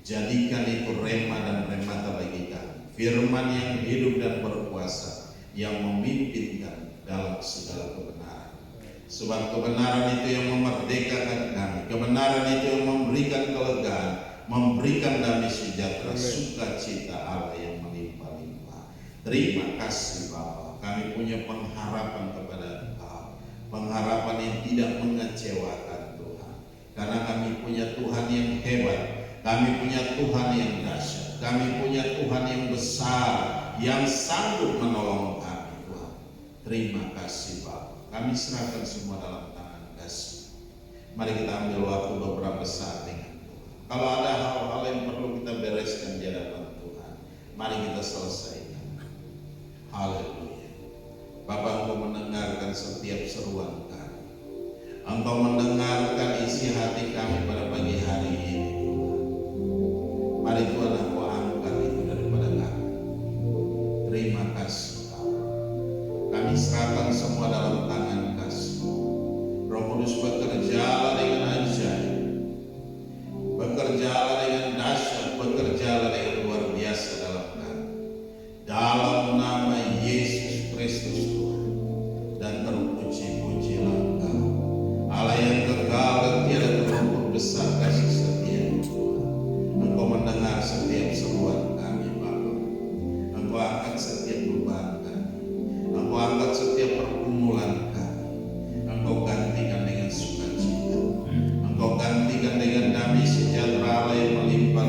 Jadikan itu rema dan remata bagi kami. Firman yang hidup dan berkuasa, yang memimpin kami dalam segala kebenaran. Sebab kebenaran itu yang memerdekakan kami, kebenaran itu yang memberikan kelegaan, memberikan damai sejahtera, sukacita Allah yang melimpah-limpah. Terima kasih Bapa, kami punya pengharapan kepada Engkau, pengharapan yang tidak mengecewakan Tuhan, karena kami punya Tuhan yang hebat, kami punya Tuhan yang dahsyat, kami punya Tuhan yang besar, yang sanggup menolong kami Tuhan. Terima kasih Bapa, kami serahkan semua dalam tangan kasih. Mari kita ambil waktu beberapa saat dengan Tuhan. Kalau ada hal-hal yang perlu kita bereskan di hadapan Tuhan, mari kita selesaikan. Haleluya. Bapa, Engkau mendengarkan setiap seruan kami, Engkau mendengarkan isi hati kami pada pagi hari ini Tuhan. Mari Tuhan, Engkau angkat itu daripada kami. Terima kasih Bapa. Kami serahkan semua dalam tangan kasih. Roh Kudus bekerjalah dengan ajaib, bekerjalah dengan dahsyat, bekerjalah dengan luar biasa dalam kami. Dalam nama Yesus Kristus Tuhan, dan terpuji-pujilah Engkau, Allah yang kekal dan tiada terukur, besar kasih setia Tuhan. Engkau mendengar setiap seruan kami Bapa. Engkau angkat setiap beban kami, Engkau angkat setiap pergumulan kami, Engkau gantikan dengan sukacita, Engkau gantikan dengan damai sejahtera Allah yang melimpah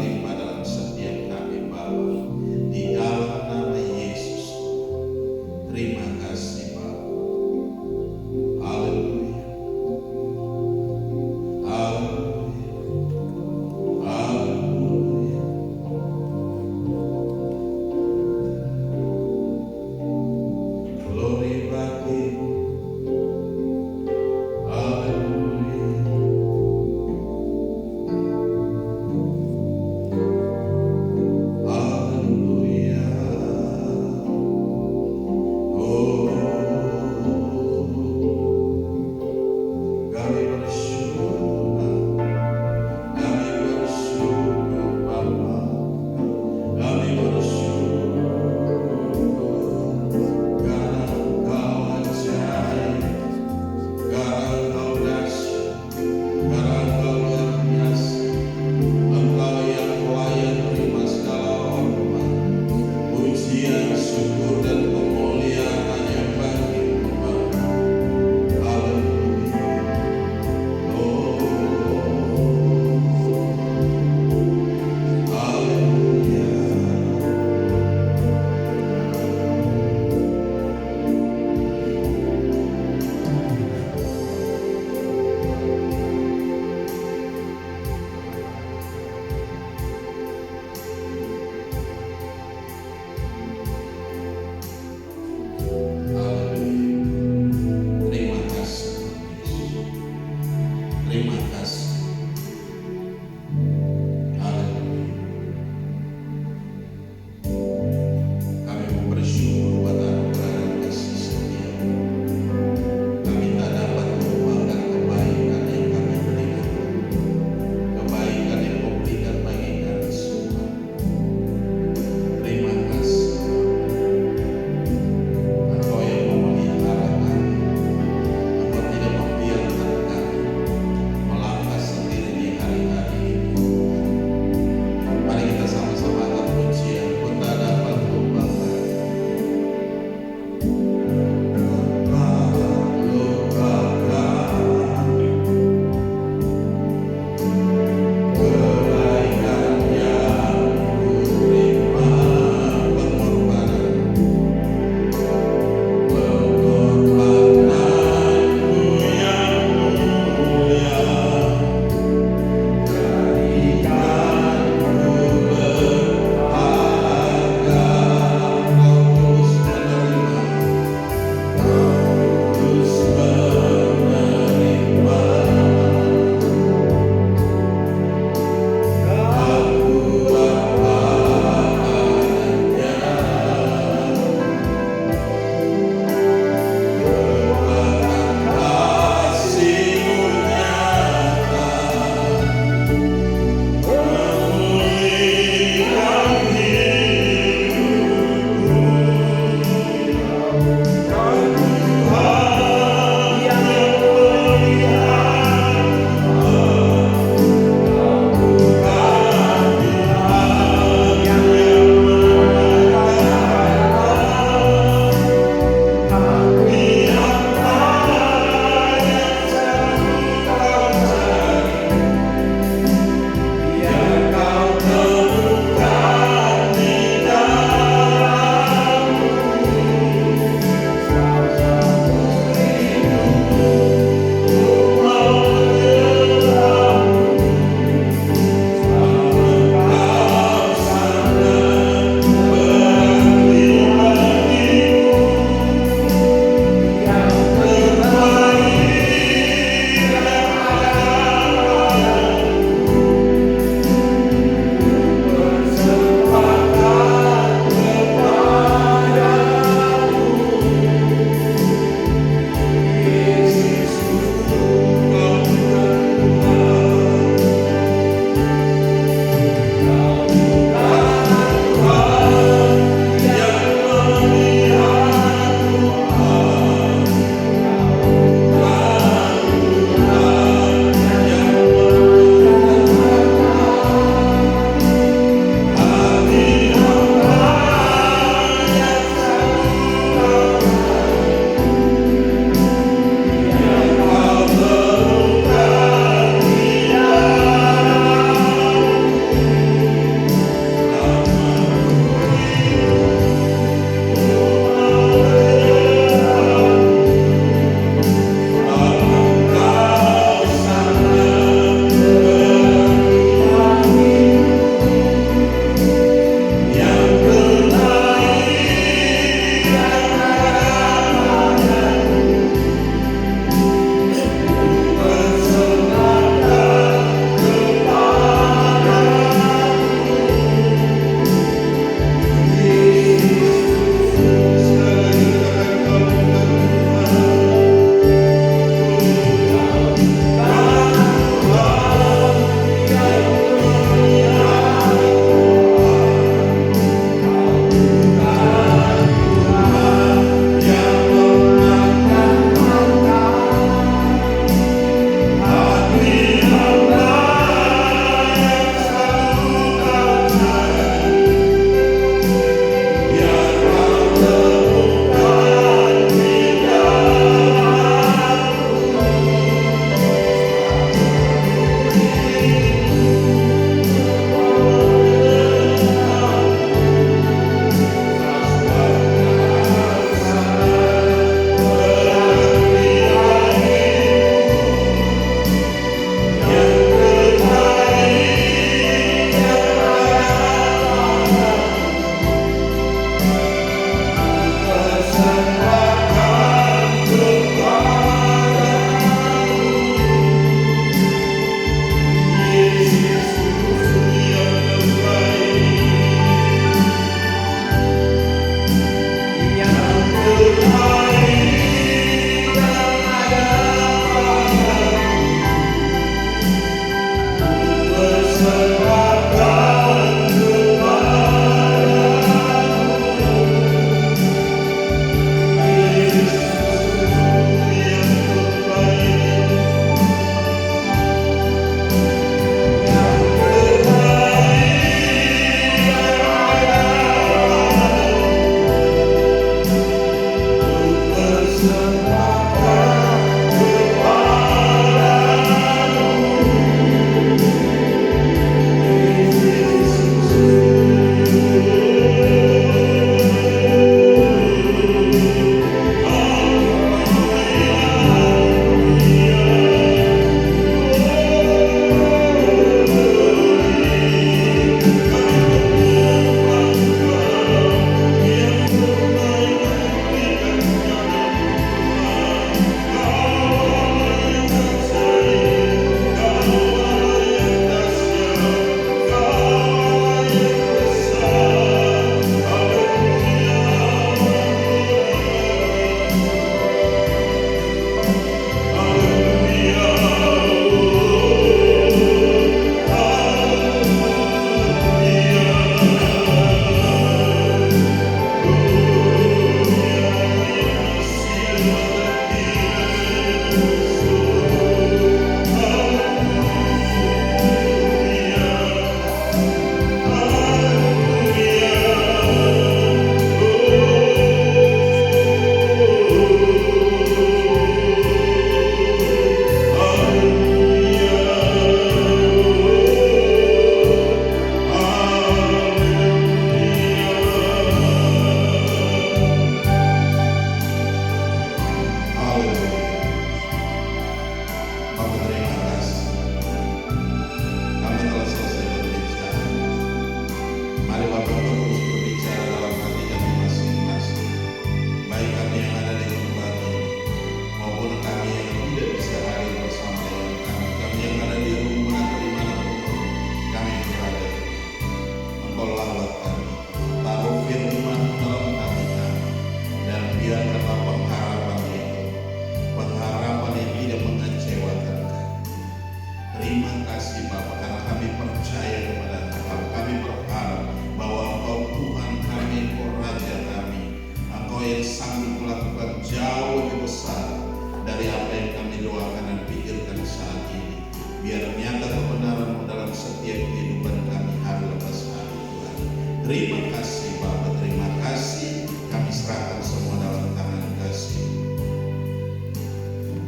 Terima kasih Bapa, terima kasih. Kami serahkan semua dalam tangan kasih.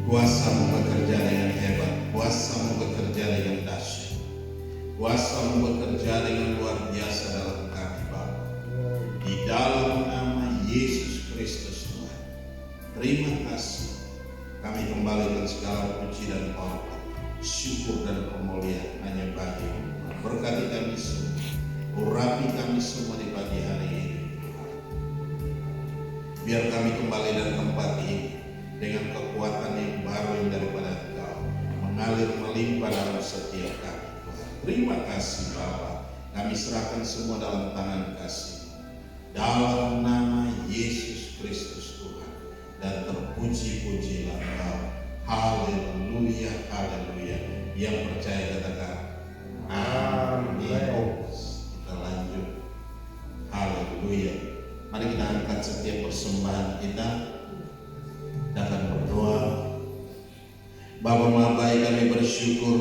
Kuasa-Mu bekerja dengan hebat, Kuasa-Mu bekerja dengan dahsyat, Kuasa-Mu bekerja dengan luar biasa dalam kami Bapa. Di dalam nama Yesus Kristus Tuhan. Terima kasih. Kami kembalikan segala puji dan hormat, syukur dan kemuliaan hanya bagi-Mu. Berkati kami semua, urapi kami semua di pagi hari ini Tuhan. Biar kami kembali dari tempat ini dengan kekuatan yang baru yang daripada Engkau, mengalir melimpah dalam setiap kami Tuhan. Terima kasih Bapa, kami serahkan semua dalam tangan kasih. Dalam nama Yesus Kristus Tuhan, dan terpuji-pujilah Engkau. Haleluya, haleluya. Yang percaya katakan amin. Kita lanjut. Haleluya. Mari kita angkat setiap persembahan kita. Kita akan berdoa. Bapa Maha Baik, kami bersyukur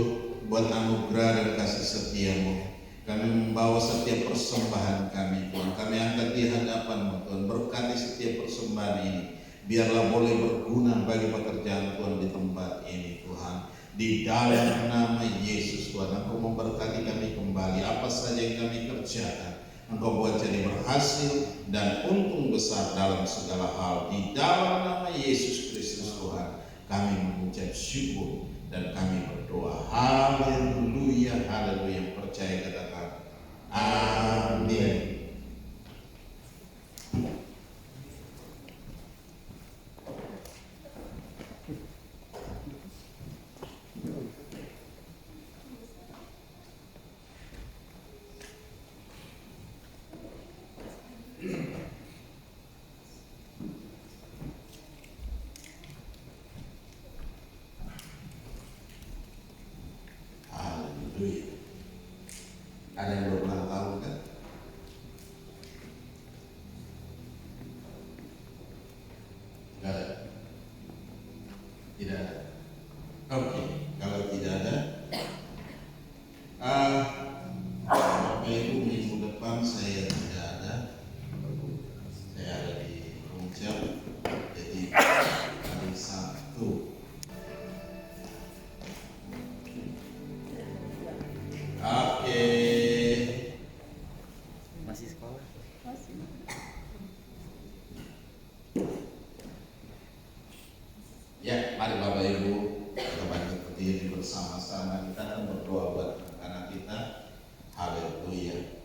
buat anugerah dan kasih setia-Mu. Kami membawa setiap persembahan kami Tuhan. Kami angkat di hadapan-Mu Tuhan. Berkati setiap persembahan ini. Biarlah boleh berguna bagi pekerjaan Tuhan di tempat ini Tuhan. Di dalam nama Yesus Tuhan, Engkau memberkati kami kembali. Apa saja yang kami kerjakan, Engkau buat jadi berhasil dan untung besar dalam segala hal. Di dalam nama Yesus Kristus Tuhan, kami mengucap syukur dan kami berdoa. Haleluya, haleluya. Percaya katakan amin. Haleluya. Ada yang berulang tahun kan? Tidak ada? Tidak ada? Oke, kalau tidak ada, Bapak Ibu, minggu depan saya tidak ada. Saya ada di Puncak, jadi hari Sabtu. Oke. Masih sekolah? Masih. Ya, mari Bapak Ibu, kita bangkit berdiri bersama-sama. Kita akan berdoa buat anak kita. Haleluya.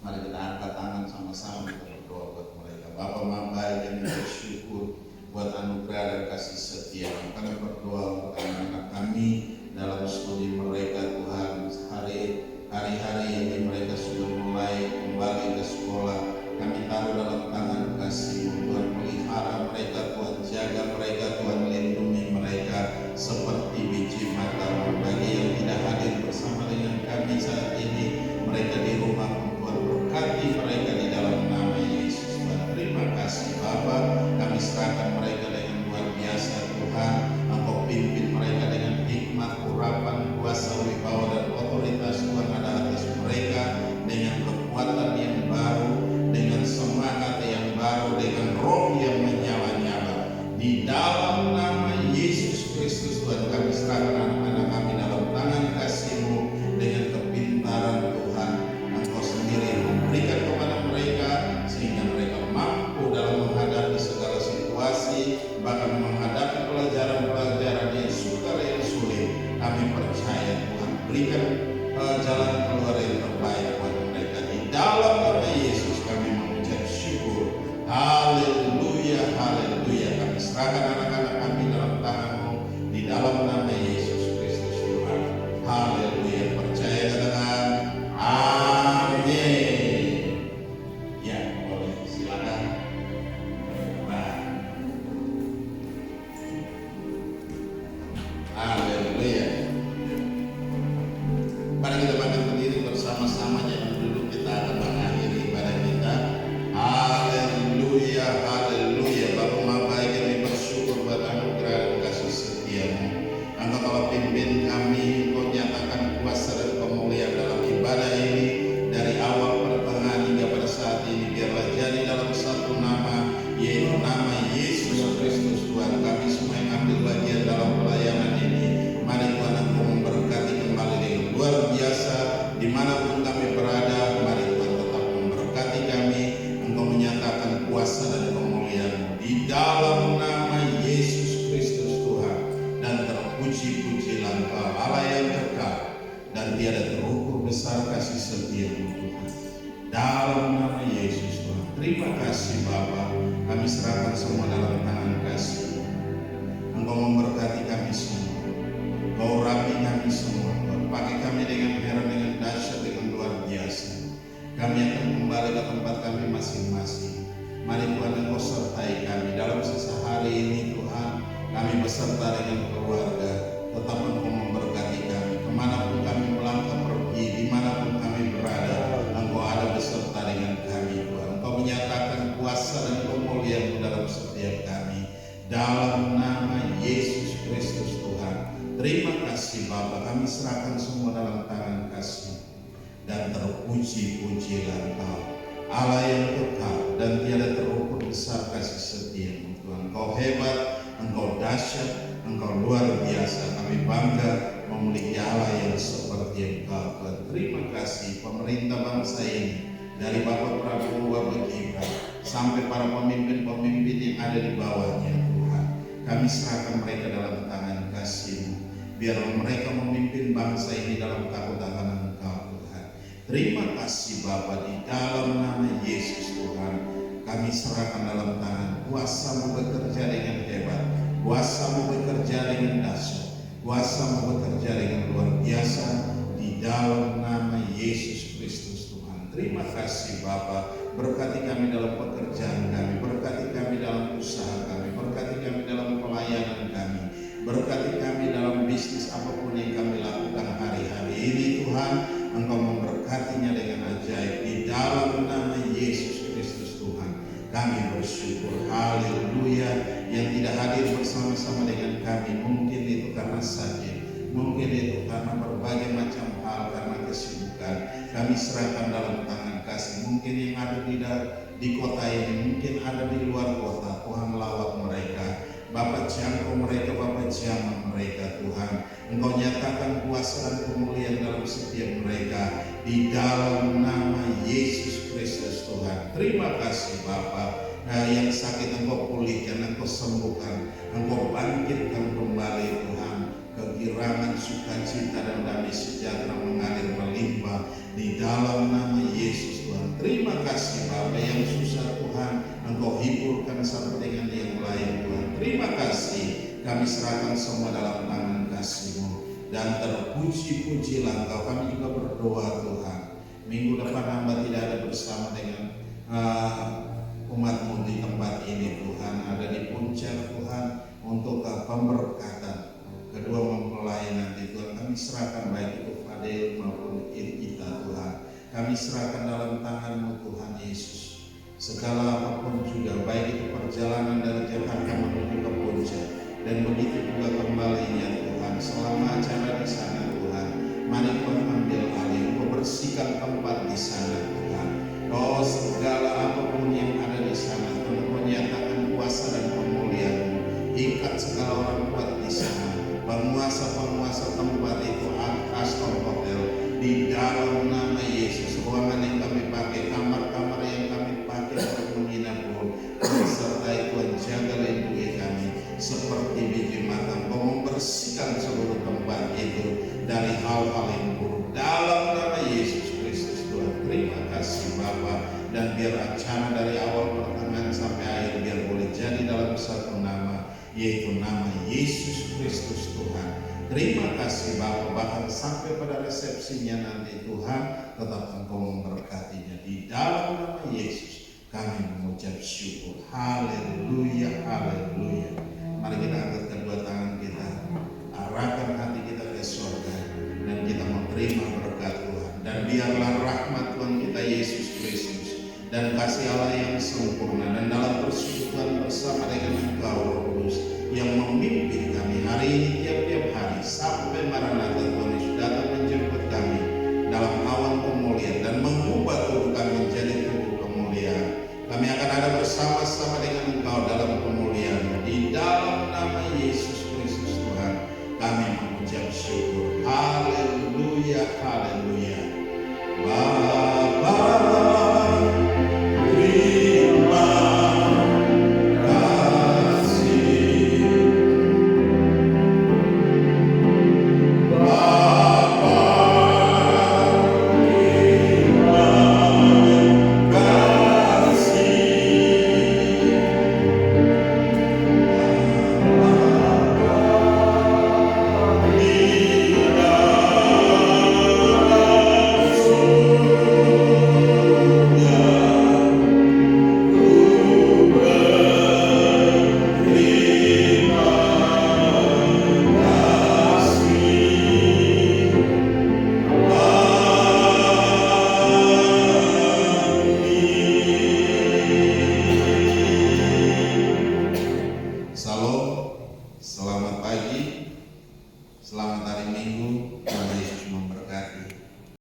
Mari kita angkat tangan sama-sama, kita berdoa buat mereka. Bapa Maha Baik, kami bersyukur buat anugerah dan kasih setia. Kami berdoa untuk anak-anak kami dalam studi mereka Tuhan. Hari-hari ini mereka sudah mulai kembali ke sekolah. Kami taruh dalam tangan kasih-Mu Tuhan, pelihara mereka Tuhan, jaga mereka Tuhan, lindungi mereka seperti biji mata-Mu. Bagi yang tidak hadir bersama dengan kami saat ini, mereka di rumah Tuhan, berkati mereka di dalam nama Yesus Tuhan. Terima kasih Bapa, kami serahkan mereka dengan luar biasa Tuhan. Engkau pimpin mereka dengan hikmat setia-Mu Tuhan. Dalam nama Yesus Tuhan. Terima kasih Bapa, kami serahkan semua dalam tangan kasih. Engkau memberkati kami semua, Engkau rapi kami semua, Tuhan. Pakai kami dengan heran, dengan dahsyat, dengan luar biasa. Kami akan kembali ke tempat kami masing-masing. Mari Tuhan Engkau sertai kami dalam sisa hari ini Tuhan. Kami beserta dengan keluarga, tetap Engkau memberkati kami. Kemanapun kami melangkah pergi, dimanapun kami berada, Engkau ada beserta dengan kami Tuhan. Engkau menyatakan kuasa dan kemuliaan-Mu dalam setiap kami. Dalam nama Yesus Kristus Tuhan. Terima kasih Bapa, kami serahkan semua dalam tangan kasih. Dan terpuji-pujilah Engkau, Allah yang kekal dan tiada terukur besar kasih setia-Mu Tuhan. Engkau hebat, Engkau dahsyat, Engkau luar biasa. Kami bangga memiliki Allah yang seperti Engkau Tuhan. Terima kasih pemerintah bangsa ini, dari Bapak Prabowo, Bapak Gibran, sampai para pemimpin-pemimpin yang ada di bawahnya Tuhan. Kami serahkan mereka dalam tangan kasih-Mu. Biar mereka memimpin bangsa ini dalam takut akan Engkau Tuhan. Terima kasih Bapa, di dalam nama Yesus Tuhan. Kami serahkan dalam tangan kuasa-Mu bekerja dengan hebat, kuasa-Mu bekerja dengan dahsyat, kuasa-Mu bekerja dengan luar biasa di dalam nama Yesus Kristus Tuhan. Terima kasih Bapa, berkati kami dalam pekerjaan kami, berkati kami dalam usaha kami, berkati kami dalam pelayanan kami, berkati kami dalam bisnis apapun yang kami lakukan hari-hari ini Tuhan. Engkau memberkatinya dengan ajaib di dalam nama Yesus Kristus Tuhan. Kami bersyukur, haleluya. Yang tidak hadir bersama-sama dengan kami, mungkin itu karena sakit, mungkin itu karena berbagai macam hal, karena kesibukan, kami serahkan dalam tangan kasih. Mungkin yang ada di kota ini, mungkin ada di luar kota, Tuhan lawat mereka, Bapak jangkau mereka, Bapak jamah mereka Tuhan. Engkau nyatakan kuasa dan kemuliaan dalam setiap mereka di dalam nama Yesus Kristus Tuhan. Terima kasih Bapa. Yang sakit Engkau pulihkan, Engkau sembuhkan, Engkau bangkitkan kembali Tuhan. Kegirangan, sukacita dan damai sejahtera mengalir melimpah di dalam nama Yesus Tuhan. Terima kasih Bapa, yang susah Tuhan Engkau hiburkan sama dengan yang lain Tuhan. Terima kasih, kami serahkan semua dalam tangan kasih-Mu. Dan terpuji-pujilah Engkau. Kami juga berdoa Tuhan, minggu depan hamba tidak ada bersama dengan umat-Mu di tempat ini Tuhan, ada di puncak Tuhan untuk pemberkatan kedua mempelai nanti Tuhan. Kami serahkan baik itu Fadil maupun kita Tuhan. Kami serahkan dalam tangan-Mu Tuhan Yesus. Segala apapun juga, baik itu perjalanan dari Jakarta menuju ke puncak dan begitu juga kembalinya Tuhan. Selama acara di sana Tuhan, mari Tuhan ambil alih, bersihkan tempat di sana Tuhan. Oh, segala apapun yang ada di sana Tuhan, Kau nyatakan kuasa dan kemuliaan-Mu. Ikat segala orang kuat di sana, penguasa-penguasa tempat itu, Astor Hotel, di dalam nama Yesus. Ruangan yang kami pakai, kamar-kamar yang kami pakai untuk menginap pun, sertai Tuhan, jaga lindungi kami seperti biji matang. Kau membersihkan seluruh tempat itu dari hal-hal yang buruk dalam nama Yesus Kristus Tuhan. Terima kasih Bapa, dan biar acara dari awal pertengahan sampai akhir biar boleh jadi dalam satu nama, yaitu nama Yesus Kristus Tuhan. Terima kasih Bapa, bahkan sampai pada resepsinya nanti Tuhan, tetap Engkau memberkatinya di dalam nama Yesus. Kami mengucap syukur. Haleluya, haleluya. Mari kita angkat kedua tangan kita, arahkan hati kita ke surga, dan kita menerima berkat Tuhan. Dan biarlah rahmat Tuhan kita Yesus Kristus dan kasih Allah yang sempurna dan dalam persekutuan bersama dengan Engkau Roh Kudus yang memimpin kami hari ini tiap-tiap hari sampai Maranatha Tuhan